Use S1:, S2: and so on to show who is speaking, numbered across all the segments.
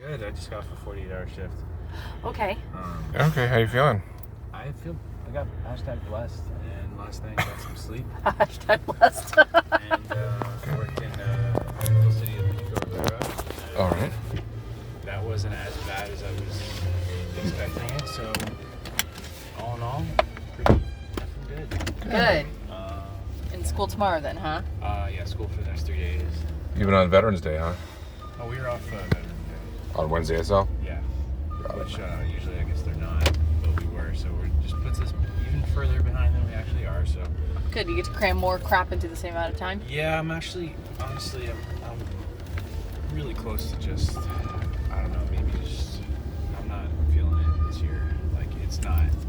S1: Good. I just got off a 48-hour shift.
S2: Okay.
S3: Okay, how you feeling?
S1: I got #blessed, and last night got some sleep.
S2: #blessed.
S1: And worked in the beautiful city of Pico Rivera.
S3: All right.
S1: That wasn't as bad as I was expecting it, so all in all, pretty good.
S2: Good. And school tomorrow then, huh?
S1: Yeah, school for the next 3 days.
S3: You've been on Veterans Day, huh?
S1: Oh, we were off Veterans Day.
S3: On Wednesday itself?
S1: Yeah. Which usually I guess they're not, but we were, so it just puts us even further behind than we actually are, so.
S2: Good, you get to cram more crap into the same amount of time?
S1: Yeah, I'm actually, honestly, I'm really close to just, I don't know, maybe just, I'm not feeling it this year. Like,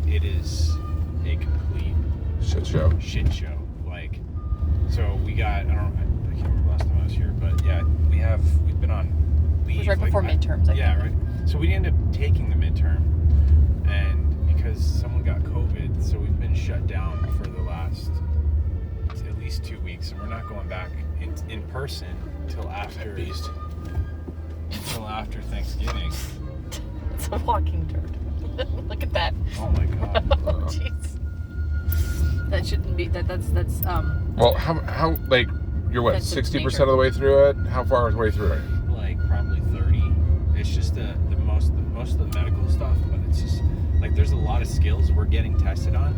S1: it is a complete
S3: Shit show.
S1: Like, so we got, I can't remember last time I was here, but yeah, we've been on leave.
S2: It was right before midterms, I think.
S1: Yeah, right. So we ended up taking the midterm, and because someone got COVID, so we've been shut down for the last at least 2 weeks, and we're not going back in person until after Thanksgiving.
S2: It's a walking turd. Look at that.
S1: Oh my god.
S2: Oh, jeez. That shouldn't be. That's.
S3: Well, how like you're what, 60% of the way through it? How far away through it?
S1: Like probably 30. It's just the most of the medical stuff, but it's just like there's a lot of skills we're getting tested on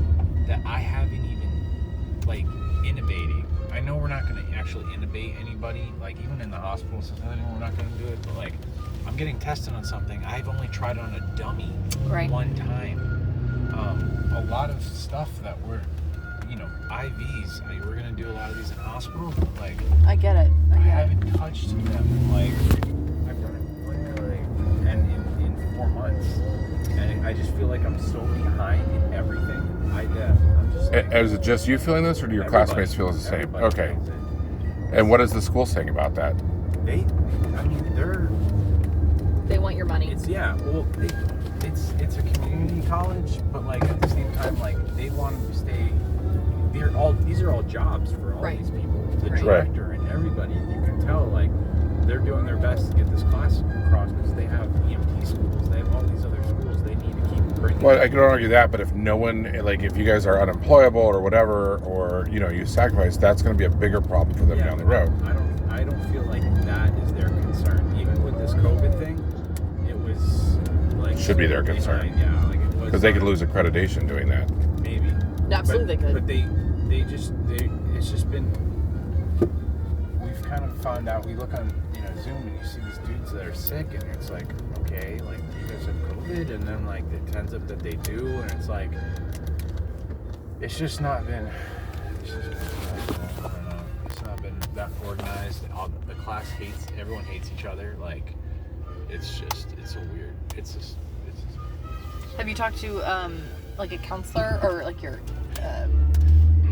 S1: that I haven't even like intubating. I know we're not going to actually intubate anybody, like even in the hospital system, we're not going to do it, but like I'm getting tested on something I've only tried on a dummy one time. A lot of stuff that we're, IVs. I mean, we're going to do a lot of these in hospitals, but like
S2: I get it.
S1: I haven't touched them. Like I've done it one time and in 4 months, and I just feel like I'm so behind in everything. I'm just.
S3: Is it just you feeling this, or do your classmates feel the same? Okay. And what is the school saying about that?
S1: They
S2: want your money.
S1: It's a community college, but like at the same time, like they want them to stay. These are all jobs for all these people. The director and everybody. You can tell like they're doing their best to get this class across because they have EMT schools, they have all these other schools they need to keep bringing.
S3: Well, I can argue that, but if no one, like if you guys are unemployable or whatever, or you sacrifice, that's going to be a bigger problem for them down the road.
S1: I don't feel like that is their concern. Even with this COVID thing, it was like
S3: should be their concern.
S1: Yeah, like it was
S3: because they could lose accreditation doing that.
S1: Maybe.
S2: Absolutely, they could.
S1: But it's just been. We've kind of found out. We look on Zoom and you see these dudes that are sick, and it's like, okay, like you guys have COVID, and then like it turns up that they do, and it's like, it's just not been. I don't know. It's not been that organized. The class everyone hates each other. Like, it's a weird.
S2: Have you talked to like a counselor or like your?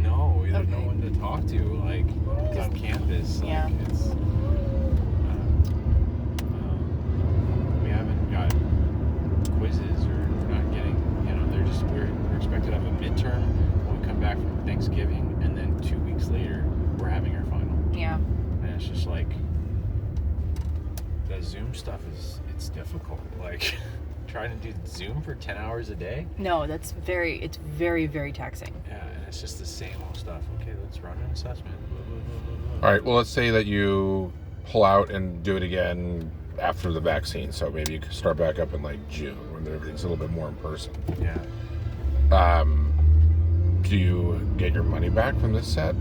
S1: No, there's no one to talk to. Like on campus. Like, it's. We haven't got quizzes, or we're not getting. We're expected to have a midterm when we come back from Thanksgiving, and then 2 weeks later we're having our final.
S2: Yeah.
S1: And it's just like the Zoom stuff it's difficult. Like trying to do Zoom for 10 hours a day.
S2: No, it's very, very taxing.
S1: Yeah, and it's just the same old stuff. Okay, let's run an assessment.
S3: All right, well, let's say that you pull out and do it again after the vaccine. So maybe you can start back up in like June when everything's a little bit more in person.
S1: Yeah.
S3: Do you get your money back from this set?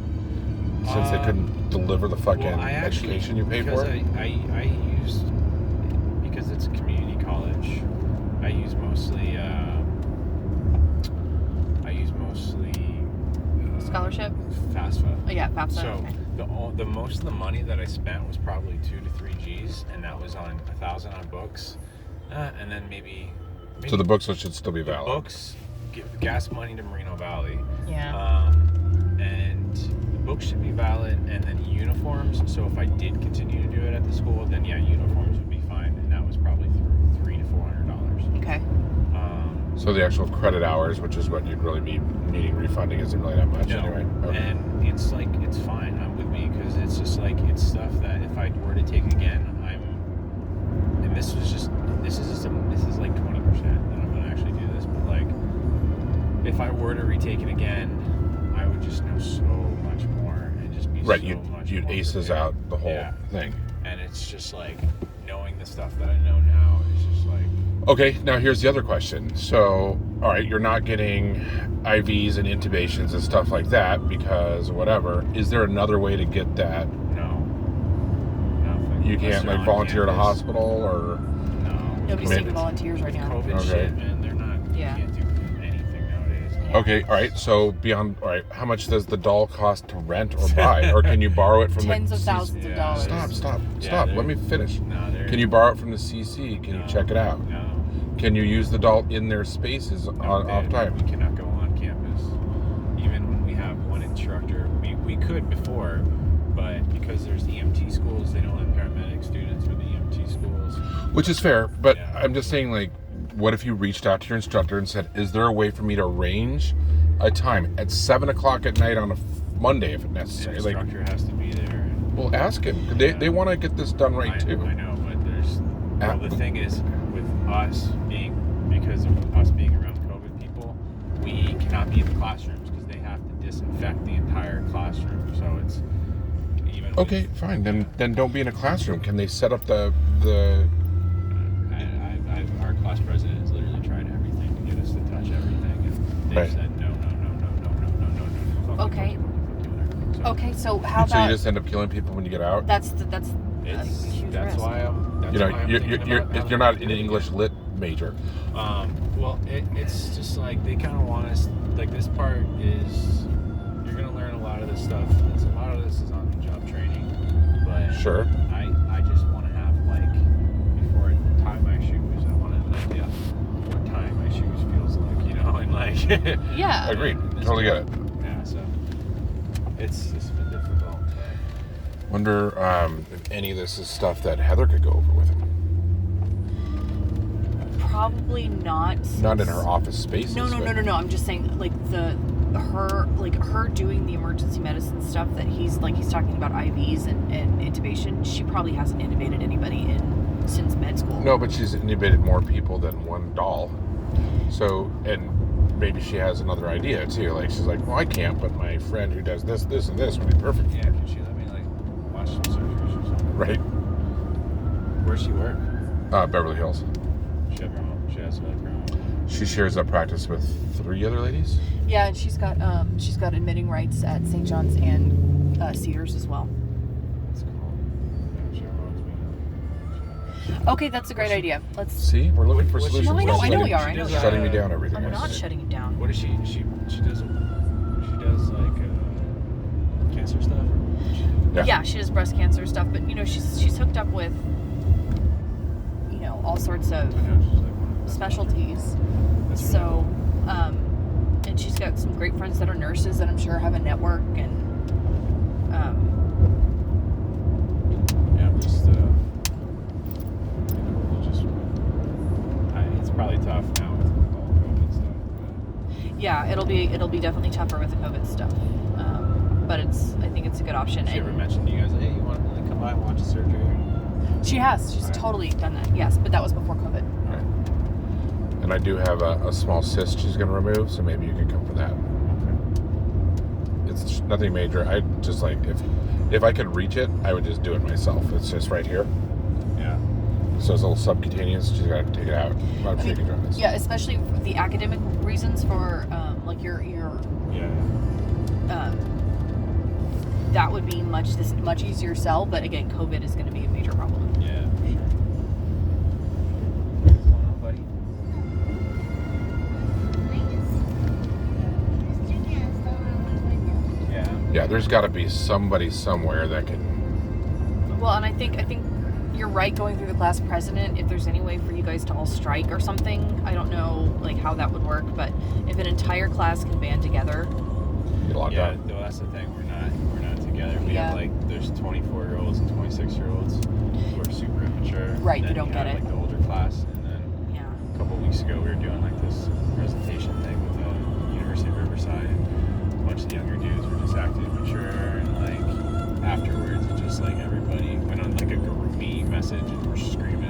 S3: Since they couldn't deliver the fucking education you paid for?
S1: I used, because it's a community college, I use mostly
S2: scholarship?
S1: FAFSA.
S2: Oh, yeah, FAFSA.
S1: So
S2: okay.
S1: the most of the money that I spent was probably 2 to 3 G's, and that was on 1,000 on books, and then maybe.
S3: So the books should still be valid.
S1: Books, gas money to Moreno Valley.
S2: Yeah.
S1: And the books should be valid, and then uniforms. So if I did continue to do it at the school, then yeah, uniforms would be fine, and that was probably $300 to $400.
S2: Okay.
S1: So
S3: the actual credit hours, which is what you'd really be needing refunding, isn't really that much anyway. Okay.
S1: And it's like, it's fine. I'm with me, because it's just like, it's stuff that if I were to take again, and this was just if I were to retake it again, I would just know so much more and just be
S3: Right,
S1: so much
S3: you'd
S1: more
S3: aces
S1: prepared.
S3: out the whole
S1: Yeah.
S3: thing.
S1: And it's just like knowing the stuff that I know now is just like,
S3: Okay, now here's the other question. So, all right, you're not getting IVs and intubations and stuff like that because whatever. Is there another way to get that?
S1: no, nothing.
S3: You
S1: Unless
S3: can't
S1: you're
S3: like
S1: on
S3: volunteer at a
S1: campus.
S3: hospital or
S1: No.
S2: Nobody's
S3: Maybe-
S2: taking volunteers right now.
S1: COVID
S3: Okay.
S1: shit, man. They're not.
S2: Yeah.
S1: You can't do anything nowadays.
S2: Yeah.
S3: okay, all right. So beyond, all right, how much does the doll cost to rent or buy, or can you borrow it from
S2: Tens
S3: the
S2: of thousands of
S1: Yeah.
S2: dollars.
S3: Stop.
S1: Yeah,
S3: Let me finish.
S1: No, they're.
S3: Can you borrow it from the CC? Can you
S1: No.
S3: check it out?
S1: No.
S3: Can you use the doll in their spaces on off time?
S1: We cannot go on campus. Even when we have one instructor, we could before, but because there's EMT schools, they don't have paramedic students for the EMT schools.
S3: Which is fair, but
S1: Yeah.
S3: I'm just saying, like, what if you reached out to your instructor and said, is there a way for me to arrange a time at 7 o'clock at night on a Monday if
S1: The
S3: necessary? Like,
S1: instructor has to be there.
S3: well, ask him. They want to get this done right, too.
S1: I know, but there's.
S3: Ah.
S1: Well, the thing is, with us being, because of us being around COVID people, we cannot be in the classrooms because they have to disinfect the entire classroom. So it's even. with-
S3: Okay, fine. Then don't be in a classroom. Can they set up the
S1: Our class president has literally tried everything to get us to touch everything, and they
S3: Right.
S1: said no.
S2: Okay.
S1: So
S2: Okay, so how
S3: so you
S2: about
S3: just end up killing people when you get out?
S2: that's a
S1: It's,
S2: huge
S1: that's
S2: risk.
S1: why I'm. That's
S3: You know,
S1: why I'm thinking about having
S3: you're not
S1: to
S3: an
S1: do it
S3: English
S1: again.
S3: lit major.
S1: Well, it's just like they kind of want us. Like this part is, you're gonna learn a lot of this stuff. A lot of this is on the job training, but
S3: Sure.
S1: I just want to have like before I tie my shoes, I want to have an idea what tying my shoes feels like, you know, and like.
S2: Yeah.
S3: Agreed.
S1: This
S3: Totally get it.
S1: Yeah, so it's been difficult.
S3: Wonder if any of this is stuff that Heather could go over with him.
S2: Probably not.
S3: Not in her office spaces.
S2: No.
S3: but-
S2: I'm just saying, like her doing the emergency medicine stuff that he's talking about IVs and intubation. She probably hasn't intubated anybody since med school.
S3: No, but she's intubated more people than one doll. So, and maybe she has another idea too. Like she's like, well, I can't, but my friend who does this, this, and this would be perfect.
S1: Yeah, can she let me like watch some surgeries or something?
S3: Right?
S1: Where's she work?
S3: Beverly Hills.
S1: She have her own. She has like her own.
S3: She shares that practice with 3 other ladies.
S2: Yeah, and she's got admitting rights at St. John's and Cedars as well.
S1: That's cool. Yeah, she owns me.
S2: Okay, that's a great idea. Let's.
S3: See, we're looking for
S1: What- what she-
S3: solutions.
S2: No, I know
S3: She's
S2: we
S3: letting-
S2: are. I know we are.
S3: Shutting me down everything.
S2: I'm
S3: I
S2: not
S3: see.
S2: shutting you down.
S1: What is she? She does like cancer stuff. Or
S2: Yeah, she does breast cancer stuff, but she's hooked up with all sorts of
S1: I know she's like one of the best
S2: specialties.
S1: That's
S2: So, and she's got some great friends that are nurses that I'm sure have a network and.
S1: Yeah, I'm just it's probably tough now with all the COVID stuff.
S2: Yeah, it'll be definitely tougher with the COVID stuff, but I think it's a good option.
S1: But she ever
S2: And
S1: mentioned to you guys, hey, you want to come by and watch a surgery?
S2: she's
S1: Right.
S2: totally done that. Yes, but that was before COVID.
S3: Right. And I do have a small cyst she's going to remove, so maybe you can come for that. It's nothing major. I just like if I could reach it, I would just do it myself. It's just right here,
S1: Yeah.
S3: so it's a little subcutaneous. She's got to take it out. I'm sure you can try this.
S2: Yeah, especially for the academic reasons for like your
S1: Yeah.
S2: that would be much easier sell. But again, COVID is going to be a major problem.
S1: Yeah. For sure. What's going on, buddy? Yeah.
S3: Yeah, there's got to be somebody somewhere that can.
S2: Well, and I think you're right going through the class president. If there's any way for you guys to all strike or something, I don't know like how that would work, but if an entire class can band together,
S3: Get locked
S1: Yeah,
S3: up.
S1: though that's the thing. We're not together. We
S2: Yeah.
S1: have like there's 24-year-olds and 26-year-olds who are super immature.
S2: Right,
S1: And
S2: they
S1: then
S2: don't
S1: you
S2: get
S1: have,
S2: it.
S1: Like the older class, and then
S2: yeah.
S1: a couple weeks ago we were doing like this presentation thing with the University of Riverside, and a bunch of the younger dudes were just acting immature, and like afterwards it just like everybody went on like a group me message and were screaming